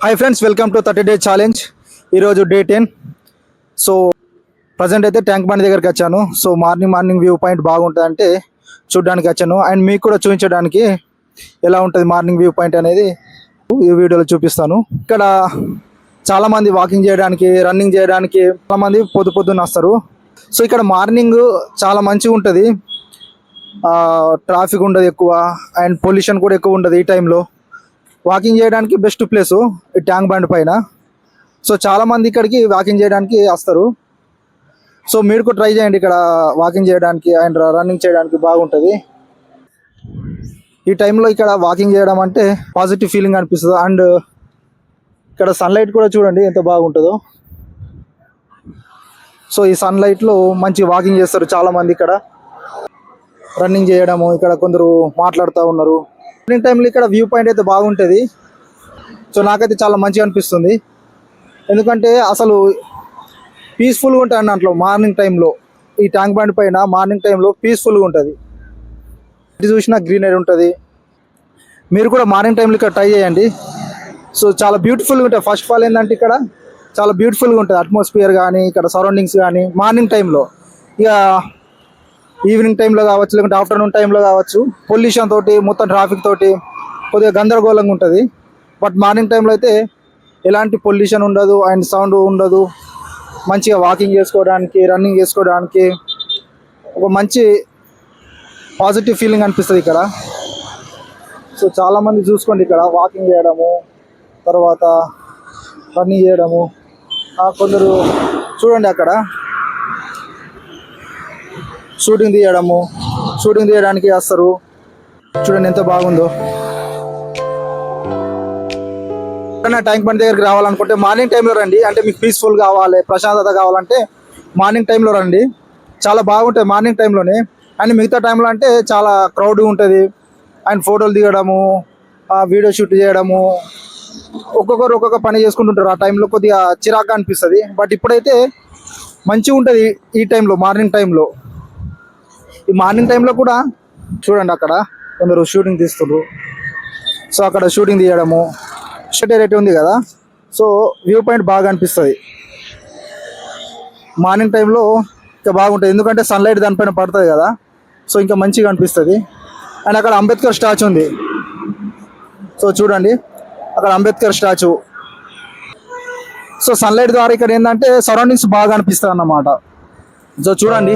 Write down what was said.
Hi friends, welcome to 30 Day challenge. ఈరోజు day 10. So present అయితే tank bund దగ్గరికి వచ్చాను. సో మార్నింగ్ వ్యూ పాయింట్ బాగుంటుంది అంటే చూడడానికి వచ్చాను. అండ్ మీకు కూడా చూపించడానికి ఎలా ఉంటుంది మార్నింగ్ వ్యూ పాయింట్ అనేది ఈ వీడియోలో చూపిస్తాను. ఇక్కడ చాలామంది వాకింగ్ చేయడానికి, రన్నింగ్ చేయడానికి చాలామంది పొద్దున్న వస్తారు. సో ఇక్కడ మార్నింగ్ చాలా మంచిగా ఉంటుంది. ట్రాఫిక్ ఉండదు ఎక్కువ, అండ్ పొల్యూషన్ కూడా ఎక్కువ ఉండదు. ఈ టైంలో వాకింగ్ చేయడానికి బెస్ట్ ప్లేసు ఈ ట్యాంక్ బండ్ పైన. సో చాలామంది ఇక్కడికి వాకింగ్ చేయడానికి వస్తారు. సో మీరు కూడా ట్రై చేయండి, ఇక్కడ వాకింగ్ చేయడానికి అండ్ రన్నింగ్ చేయడానికి బాగుంటుంది. ఈ టైంలో ఇక్కడ వాకింగ్ చేయడం అంటే పాజిటివ్ ఫీలింగ్ అనిపిస్తుంది. అండ్ ఇక్కడ సన్లైట్ కూడా చూడండి ఎంత బాగుంటుందో. సో ఈ సన్లైట్లో మంచి వాకింగ్ చేస్తారు చాలామంది. ఇక్కడ రన్నింగ్ చేయడము, ఇక్కడ కొందరు మాట్లాడుతూ ఉన్నారు. మార్నింగ్ టైంలో ఇక్కడ వ్యూ పాయింట్ అయితే బాగుంటుంది. సో నాకైతే చాలా మంచిగా అనిపిస్తుంది, ఎందుకంటే అసలు పీస్ఫుల్గా ఉంటుంది అన్నట్లు మార్నింగ్ టైంలో. ఈ ట్యాంక్ బండ్ పైన మార్నింగ్ టైంలో పీస్ఫుల్గా ఉంటుంది. ఇటు చూసినా గ్రీనరీ ఉంటుంది. మీరు కూడా మార్నింగ్ టైంలో ఇక్కడ ట్రై చేయండి. సో చాలా బ్యూటిఫుల్గా ఉంటుంది. ఫస్ట్ ఆఫ్ ఆల్ ఏంటంటే ఇక్కడ చాలా బ్యూటిఫుల్గా ఉంటుంది అట్మాస్ఫియర్ కానీ, ఇక్కడ సరౌండింగ్స్ కానీ మార్నింగ్ టైంలో. ఇక ఈవినింగ్ టైంలో కావచ్చు, లేకుంటే ఆఫ్టర్నూన్ టైంలో కావచ్చు, పొల్యూషన్ తోటి మొత్తం ట్రాఫిక్ తోటి కొద్దిగా గందరగోళంగా ఉంటుంది. బట్ మార్నింగ్ టైంలో అయితే ఎలాంటి పొల్యూషన్ ఉండదు అండ్ సౌండ్ ఉండదు. మంచిగా వాకింగ్ చేసుకోవడానికి, రన్నింగ్ చేసుకోవడానికి ఒక మంచి పాజిటివ్ ఫీలింగ్ అనిపిస్తుంది ఇక్కడ. సో చాలామంది చూసుకోండి ఇక్కడ వాకింగ్ చేయడము, తర్వాత రన్నింగ్ చేయడము. కొందరు చూడండి అక్కడ షూటింగ్ తీయడానికి వస్తారు. చూడండి ఎంత బాగుందో. ట్యాంక్ బండ్ దగ్గరికి రావాలనుకుంటే మార్నింగ్ టైంలో రండి. అంటే మీకు పీస్ఫుల్ కావాలి, ప్రశాంతత కావాలంటే మార్నింగ్ టైంలో రండి. చాలా బాగుంటుంది మార్నింగ్ టైంలోనే. అండ్ మిగతా టైంలో అంటే చాలా క్రౌడ్ ఉంటుంది. అండ్ ఫోటోలు దిగడము, వీడియో షూట్ చేయడము, ఒక్కొక్కరు ఒక్కొక్క పని చేసుకుంటుంటారు. ఆ టైంలో కొద్దిగా చిరాకు అనిపిస్తుంది. బట్ ఇప్పుడైతే మంచిగా ఉంటుంది ఈ టైంలో, మార్నింగ్ టైంలో. ఈ మార్నింగ్ టైంలో కూడా చూడండి అక్కడ కొందరు షూటింగ్ తీస్తున్నారు. సో అక్కడ షూటింగ్ తీయడము, షూట్ ఏరియా ఉంది కదా, సో వ్యూ పాయింట్ బాగా అనిపిస్తుంది మార్నింగ్ టైంలో. ఇంకా బాగుంటుంది ఎందుకంటే సన్లైట్ దానిపైన పడుతుంది కదా, సో ఇంకా మంచిగా అనిపిస్తుంది. అండ్ అక్కడ అంబేద్కర్ స్టాచ్యూ ఉంది. సో చూడండి అక్కడ అంబేద్కర్ స్టాచ్యూ. సో సన్లైట్ ద్వారా ఇక్కడ ఏంటంటే సరౌండింగ్స్ బాగా అనిపిస్తుంది అన్నమాట. సో చూడండి